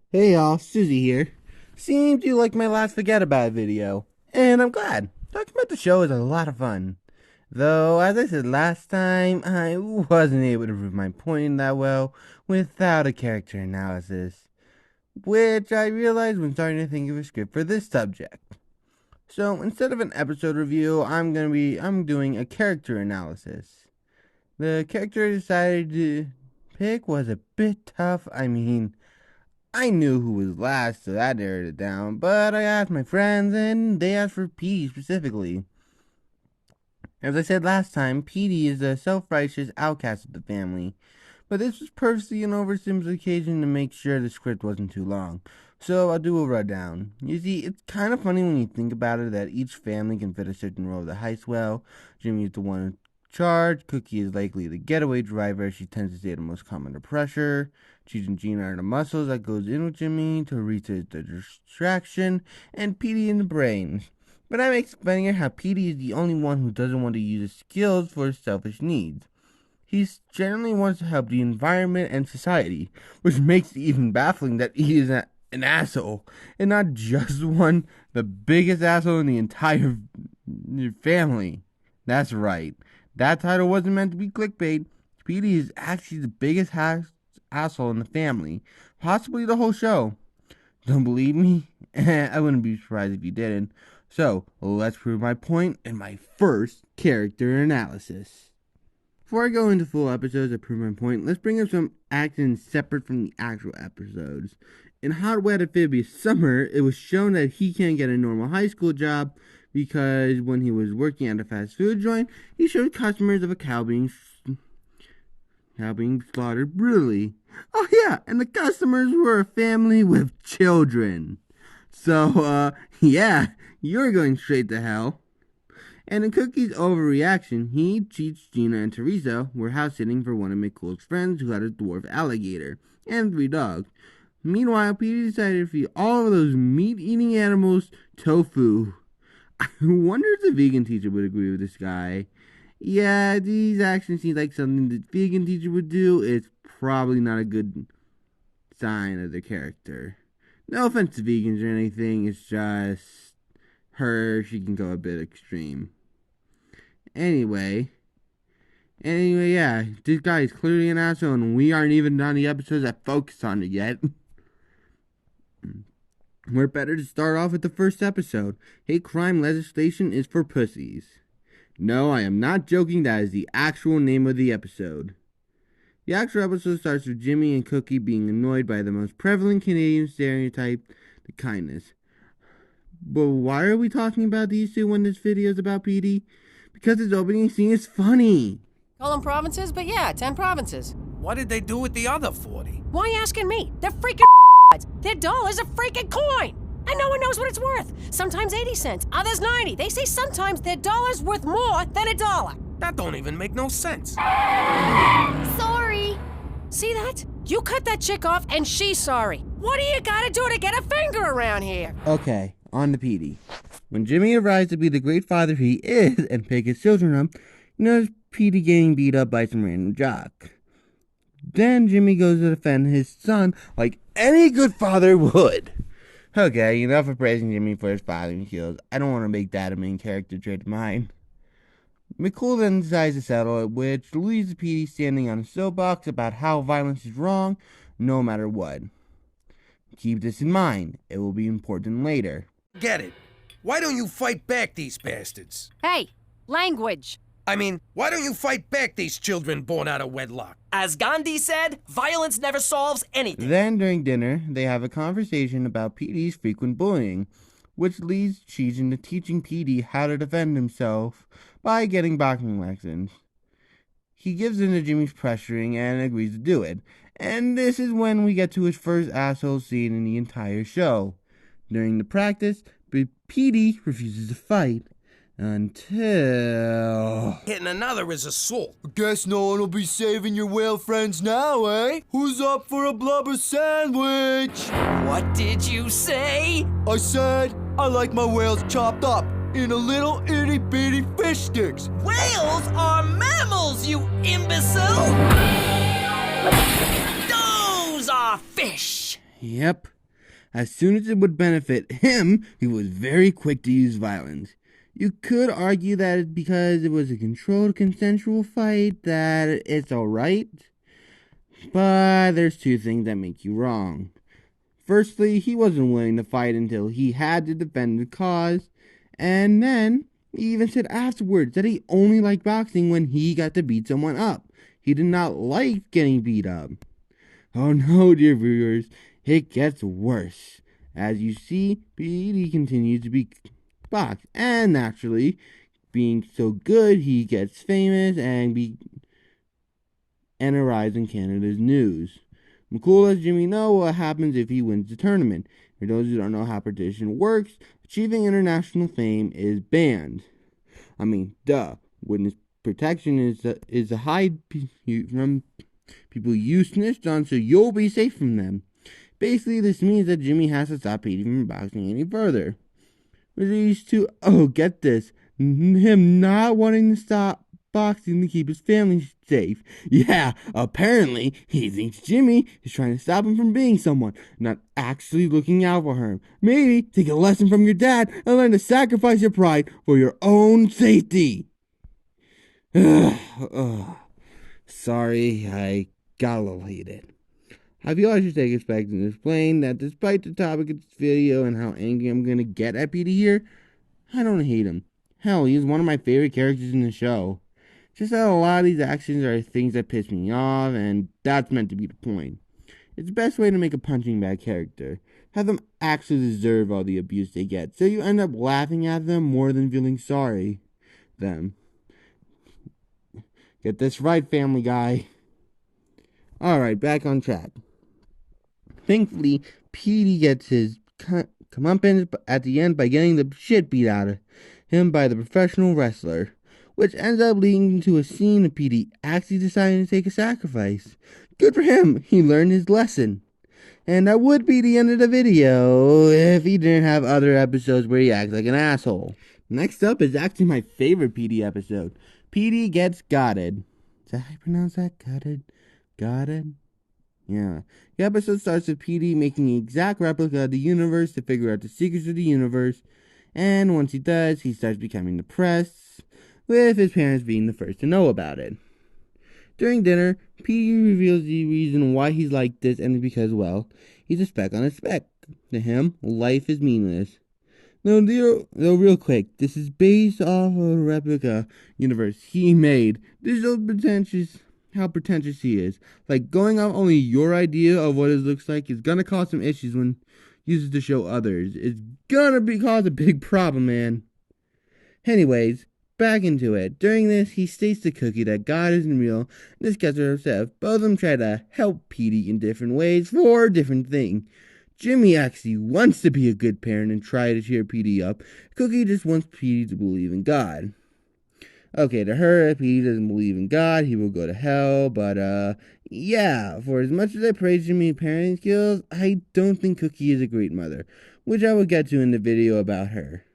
Hey y'all, Susie here. Seems you liked my last Forget About It video, and I'm glad. Talking about the show is a lot of fun. Though, as I said last time, I wasn't able to prove my point that well without a character analysis, which I realized when starting to think of a script for this subject. So instead of an episode review, I'm doing a character analysis. The character I decided to pick was a bit tough. I knew who was last, so that narrowed it down, but I asked my friends, and they asked for Petey specifically. As I said last time, Petey is a self-righteous outcast of the family, but this was purposely an oversimplification to make sure the script wasn't too long, so I'll do a rundown. You see, it's kind of funny when you think about it that each family can fit a certain role of the heist well. Jimmy is the one in charge, Cookie is likely the getaway driver, she tends to stay the most calm under pressure. Cheese and Gina are the muscles that goes in with Jimmy to research the distraction, and Petey in the brains. But that makes it funnier how Petey is the only one who doesn't want to use his skills for his selfish needs. He generally wants to help the environment and society, which makes it even baffling that he is an asshole, and not just one, the biggest asshole in the entire family. That's right. That title wasn't meant to be clickbait. Petey is actually the biggest asshole in the family, possibly the whole show. Don't believe me? I wouldn't be surprised if you didn't. So, let's prove my point in my first character analysis. Before I go into full episodes that prove my point, let's bring up some actions separate from the actual episodes. In Hot Wet Amphibious Summer, it was shown that he can't get a normal high school job because when he was working at a fast food joint, he showed customers of a cow being slaughtered brutally. Oh yeah, and the customers were a family with children. So, yeah, you're going straight to hell. And in Cookie's overreaction, he cheats Gina and Teresa were house sitting for one of McCool's friends who had a dwarf alligator and 3 dogs. Meanwhile, Petey decided to feed all of those meat-eating animals tofu. I wonder if the vegan teacher would agree with this guy. Yeah, these actions seem like something the vegan teacher would do. It's probably not a good sign of the character. No offense to vegans or anything, it's just she can go a bit extreme. Anyway, yeah, this guy is clearly an asshole, and we aren't even on the episodes that focus on it yet. We're better to start off with the first episode. Hate crime legislation is for pussies. No, I am not joking, that is the actual name of the episode. The actual episode starts with Jimmy and Cookie being annoyed by the most prevalent Canadian stereotype, the kindness. But why are we talking about these two when this video is about Petey? Because his opening scene is funny. Call them provinces, but yeah, 10 provinces. What did they do with the other 40? Why are you asking me? They're freaking Their dollar's a freaking coin! And no one knows what it's worth. Sometimes 80 cents, others 90. They say sometimes their dollar's worth more than a dollar. That don't even make no sense. Sorry. See that? You cut that chick off and she's sorry. What do you gotta do to get a finger around here? Okay, on to Petey. When Jimmy arrives to be the great father he is and pick his children up, he knows Petey getting beat up by some random jock. Then Jimmy goes to defend his son like any good father would. Okay, enough of praising Jimmy for his fathering skills. I don't want to make that a main character trait of mine. McCool then decides to settle it, which leaves Petey standing on a soapbox about how violence is wrong, no matter what. Keep this in mind. It will be important later. Get it. Why don't you fight back these bastards? Hey, language. I mean, why don't you fight back these children born out of wedlock? As Gandhi said, violence never solves anything. Then, during dinner, they have a conversation about Petey's frequent bullying, which leads Cheese into teaching Petey how to defend himself by getting boxing lessons. He gives in to Jimmy's pressuring and agrees to do it, and this is when we get to his first asshole scene in the entire show. During the practice, Petey refuses to fight. Until... Hitting another is assault. Guess no one will be saving your whale friends now, eh? Who's up for a blubber sandwich? What did you say? I said I like my whales chopped up in a little itty-bitty fish sticks. Whales are mammals, you imbecile! Those are fish! Yep, As soon as it would benefit him, he was very quick to use violence. You could argue that because it was a controlled, consensual fight, that it's alright. But there's two things that make you wrong. Firstly, he wasn't willing to fight until he had to defend the cause. And then, he even said afterwards that he only liked boxing when he got to beat someone up. He did not like getting beat up. Oh no, dear viewers, it gets worse. As you see, Petey continues to be boxed, and naturally, being so good, he gets famous and arrives in Canada's news. McCool lets Jimmy know what happens if he wins the tournament. For those who don't know how competition works, achieving international fame is banned. I mean, duh. Witness protection is a hide from people you snitched on, so you'll be safe from them. Basically, this means that Jimmy has to stop Petey from boxing any further. With these two, get this, him not wanting to stop boxing to keep his family safe. Yeah, apparently he thinks Jimmy is trying to stop him from being someone, not actually looking out for him. Maybe take a lesson from your dad and learn to sacrifice your pride for your own safety. Sorry, I got a little heated. I feel I should take a spec and explain that despite the topic of this video and how angry I'm gonna get at Petey here, I don't hate him. Hell, he's one of my favorite characters in the show. Just that a lot of these actions are things that piss me off, and that's meant to be the point. It's the best way to make a punching bag character. Have them actually deserve all the abuse they get, so you end up laughing at them more than feeling sorry them. Get this right, Family Guy. Alright, back on track. Thankfully, Petey gets his comeuppance at the end by getting the shit beat out of him by the professional wrestler, which ends up leading to a scene of Petey actually deciding to take a sacrifice. Good for him, he learned his lesson. And that would be the end of the video if he didn't have other episodes where he acts like an asshole. Next up is actually my favorite Petey episode. Petey gets gotted. Is that how you pronounce that? Gotted? Yeah. The episode starts with Petey making an exact replica of the universe to figure out the secrets of the universe. And once he does, he starts becoming depressed, with his parents being the first to know about it. During dinner, Petey reveals the reason why he's like this, and it's because, well, he's a speck on a speck. To him, life is meaningless. No, real quick, this is based off of a replica universe he made. This is how pretentious he is. Like, going off only your idea of what it looks like is gonna cause some issues when uses to show others. It's gonna cause a big problem, man. Anyways, back into it. During this, he states to Cookie that God isn't real, and this gets her upset. Both of them try to help Petey in different ways for a different thing. Jimmy actually wants to be a good parent and try to cheer Petey up. Cookie just wants Petey to believe in God. Okay, to her, if Petey doesn't believe in God, he will go to hell, but, yeah, for as much as I praise Jimmy's parenting skills, I don't think Cookie is a great mother, which I will get to in the video about her.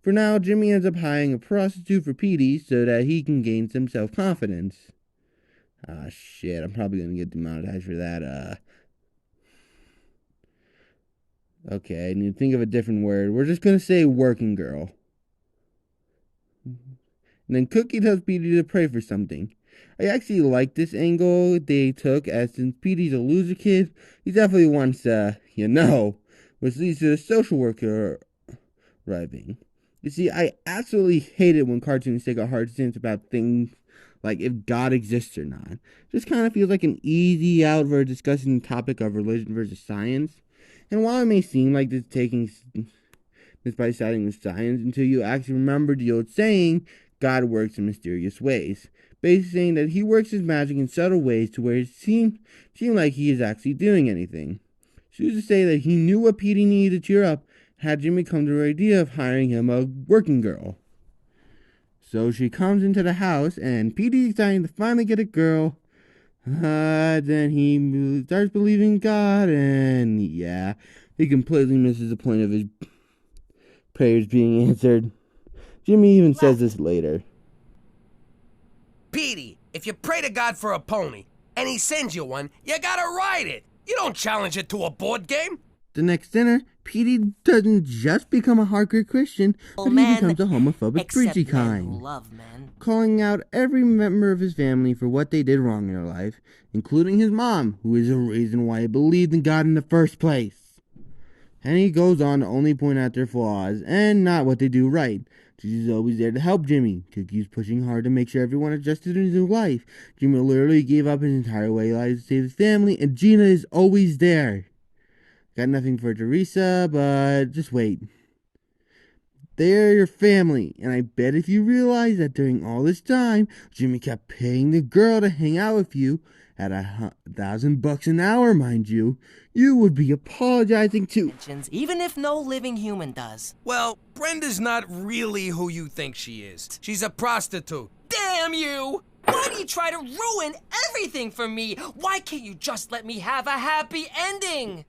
For now, Jimmy ends up hiring a prostitute for Petey so that he can gain some self-confidence. Ah, shit, I'm probably gonna get demonetized for that, Okay, I need to think of a different word. We're just gonna say working girl. And then Cookie tells Petey to pray for something. I actually like this angle they took, as since Petey's a loser kid, he definitely wants which leads to the social worker arriving. You see, I absolutely hate it when cartoons take a hard stance about things like if God exists or not. Just kind of feels like an easy out for discussing the topic of religion versus science. And while it may seem like this taking this by siding with science, until you actually remember the old saying, God works in mysterious ways. Basically saying that he works his magic in subtle ways to where it seemed like he is actually doing anything. She used to say that he knew what Petey needed to cheer up, had Jimmy come to her idea of hiring him a working girl. So she comes into the house, and Petey's excited to finally get a girl. Then he starts believing God, and yeah, he completely misses the point of his prayers being answered. Jimmy even says this later. Petey, if you pray to God for a pony, and he sends you one, you gotta ride it. You don't challenge it to a board game. The next dinner, Petey doesn't just become a hardcore Christian, but he Men, becomes a homophobic except preachy men who kind, love men. calling out every member of his family for what they did wrong in their life, including his mom, who is the reason why he believed in God in the first place. And he goes on to only point out their flaws and not what they do right. She's always there to help Jimmy. Cookie's pushing hard to make sure everyone adjusted in his new life. Jimmy literally gave up his entire way of life to save his family, and Gina is always there. Got nothing for Teresa, but just wait. They're your family, and I bet if you realize that during all this time, Jimmy kept paying the girl to hang out with you, at $1,000 an hour, mind you, you would be apologizing too. Even if no living human does. Well, Brenda's not really who you think she is. She's a prostitute. Damn you! Why do you try to ruin everything for me? Why can't you just let me have a happy ending?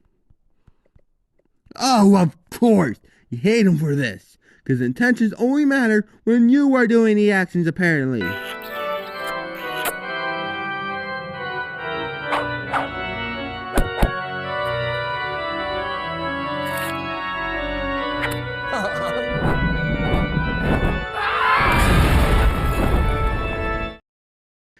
Oh, of course! You hate him for this, because intentions only matter when you are doing the actions, apparently.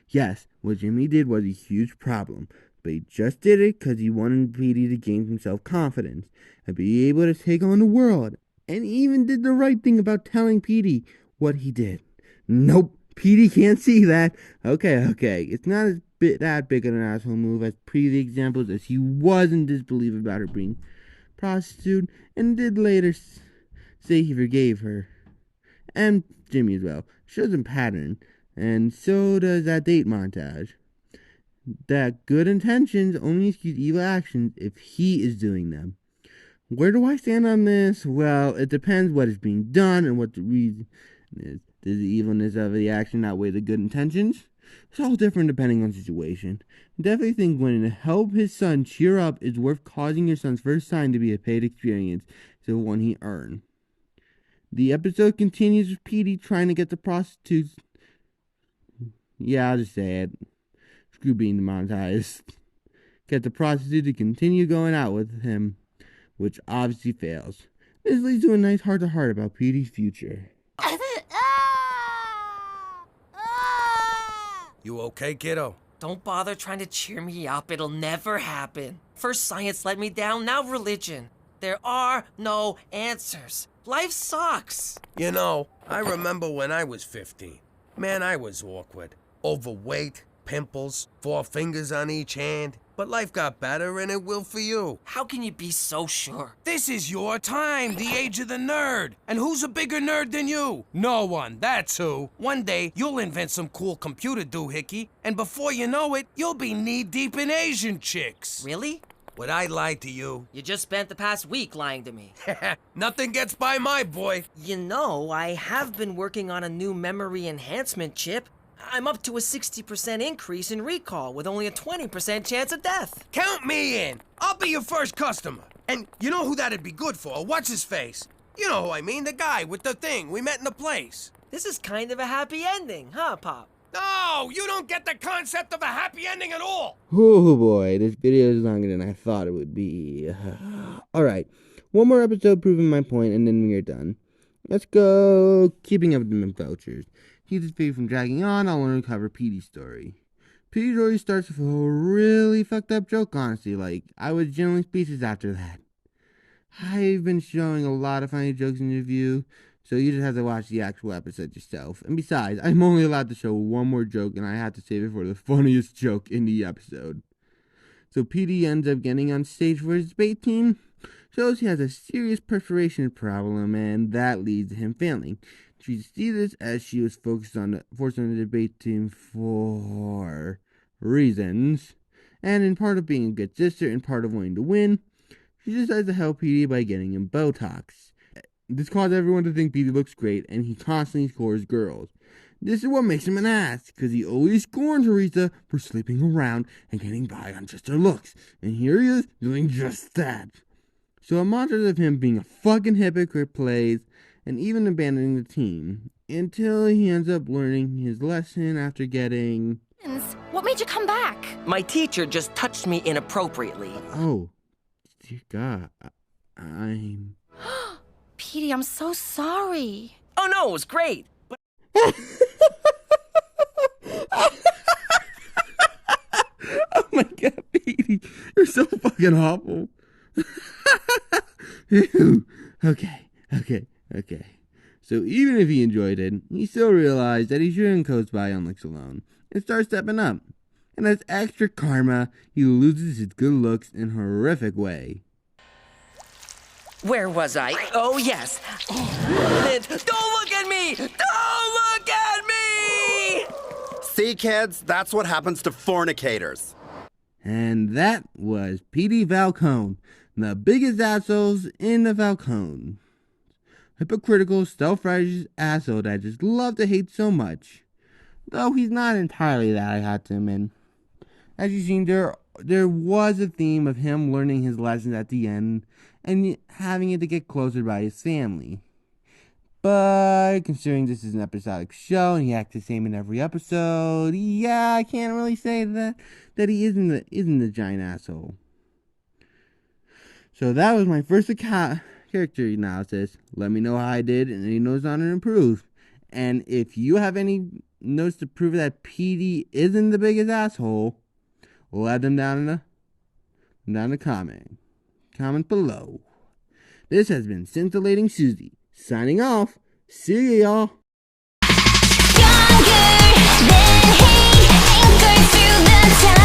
Yes, what Jimmy did was a huge problem, but he just did it because he wanted Petey to gain some self-confidence and be able to take on the world, and even did the right thing about telling Petey what he did. Nope, Petey can't see that. Okay, it's not that big of an asshole move as previous examples, as he was in disbelief about her being a prostitute, and did later say he forgave her. And Jimmy as well. Shows a pattern. And so does that date montage. That good intentions only excuse evil actions if he is doing them. Where do I stand on this? Well, it depends what is being done and what the reason is. Does the evilness of the action outweigh the good intentions? It's all different depending on the situation. Definitely think when to help his son cheer up is worth causing your son's first sign to be a paid experience, so one he earned. The episode continues with Petey trying to get the prostitutes. Yeah, I'll just say it. Screw being demonetized. Get the prostitute to continue going out with him, which obviously fails. This leads to a nice heart-to-heart about Petey's future. You okay, kiddo? Don't bother trying to cheer me up. It'll never happen. First science let me down, now religion. There are no answers. Life sucks. You know, I remember when I was 15. Man, I was awkward. Overweight, pimples, 4 fingers on each hand. But life got better and it will for you. How can you be so sure? This is your time, the age of the nerd. And who's a bigger nerd than you? No one, that's who. One day, you'll invent some cool computer doohickey, and before you know it, you'll be knee-deep in Asian chicks. Really? Would I lie to you? You just spent the past week lying to me. Nothing gets by my boy. You know, I have been working on a new memory enhancement chip. I'm up to a 60% increase in recall with only a 20% chance of death. Count me in. I'll be your first customer. And you know who that'd be good for? What's his face? You know who I mean, the guy with the thing we met in the place. This is kind of a happy ending, huh, Pop? No, you don't get the concept of a happy ending at all. Oh boy, this video is longer than I thought it would be. Alright, one more episode proving my point and then we are done. Let's go keeping up with the vouchers. Keep this video from dragging on, I want to cover Petey's story. Petey's story starts with a really fucked up joke, honestly. Like, I was genuinely speechless after that. I've been showing a lot of funny jokes in the review, so you just have to watch the actual episode yourself. And besides, I'm only allowed to show one more joke, and I have to save it for the funniest joke in the episode. So Petey ends up getting on stage for his debate team. Shows he has a serious perspiration problem, and that leads to him failing. She sees this as she was forced on the debate team for reasons, and in part of being a good sister and part of wanting to win, she decides to help Petey by getting him Botox. This caused everyone to think Petey looks great, and he constantly scores girls. This is what makes him an ass, because he always scorns Teresa for sleeping around and getting by on just her looks, and here he is doing just that. So a montage of him being a fucking hypocrite plays, and even abandoning the team, until he ends up learning his lesson after getting... What made you come back? My teacher just touched me inappropriately. Oh, dear God. I'm... Petey, I'm so sorry. Oh no, it was great. Oh my god, Petey, you're so fucking awful. Phew. Okay. So even if he enjoyed it, he still realized that he shouldn't coast by on looks alone and start stepping up. And as extra karma, he loses his good looks in a horrific way. Where was I? Oh, yes. Don't look at me! Don't look at me! See, kids, that's what happens to fornicators. And that was Petey Falcone, the biggest assholes in the Falcone. Hypocritical, self-righteous asshole that I just love to hate so much. Though he's not entirely that, I have to admit. As you've seen, there was a theme of him learning his lessons at the end and having it to get closer by his family. But considering this is an episodic show and he acts the same in every episode, yeah, I can't really say that he isn't a giant asshole. So that was my first character analysis. Let me know how I did and any notes on it improved. And if you have any notes to prove that Petey isn't the biggest asshole, let them down in the comment below. This has been Scintillating Susie, signing off. See y'all. Stronger than hate, anchored to the